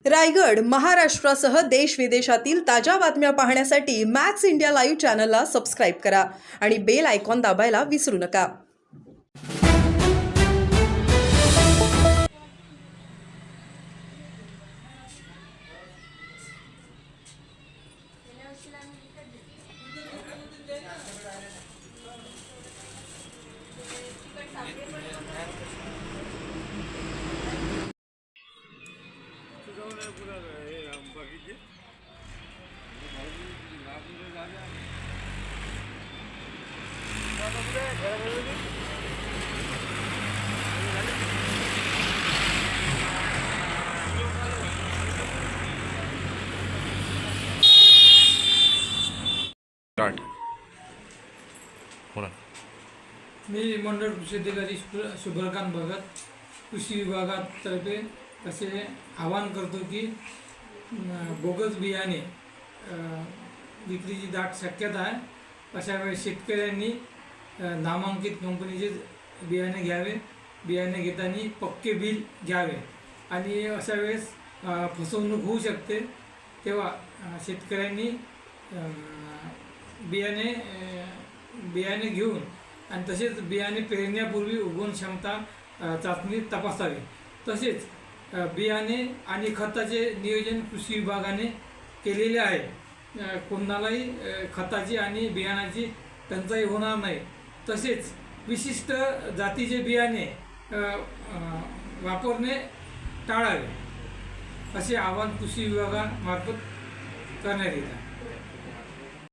रायगड, महाराष्ट्रासह देश विदेशातील ताज्या बातम्या पाहण्यासाठी मॅक्स इंडिया लाईव्ह चॅनलला सबस्क्राईब करा आणि बेल आयकॉन दाबायला विसरू नका. स्टार्ट बोला. मी मंडळ कृषी अधिकारी शुभ्रकांत भगत कृषी विभागातर्फे असे आवाहन करतो की बोगस बियाणे विक्रीची दाट शक्यता आहे. अशा वेळेस शेतकऱ्यांनी नामांकित कंपनीचे बियाणे घ्यावे. बियाणे घेताना पक्के बिल घ्यावे आणि अशा वेळेस फसवणूक होऊ शकते. तेव्हा शेतकऱ्यांनी बियाणे घेऊन आणि तसेच बियाणे पेरण्यापूर्वी उगवण क्षमता चाचणी तपासावी. तसेच बियाणे आणि खताचे नियोजन कृषी विभागाने केलेले आहे. कोणालाही खताची आणि बियाणाची टंचाई होणार नाही. तसेच विशिष्ट जातीचे बियाणे वापरणे टाळावे असे आवाहन कृषी विभागामार्फत करण्यात येत आहे.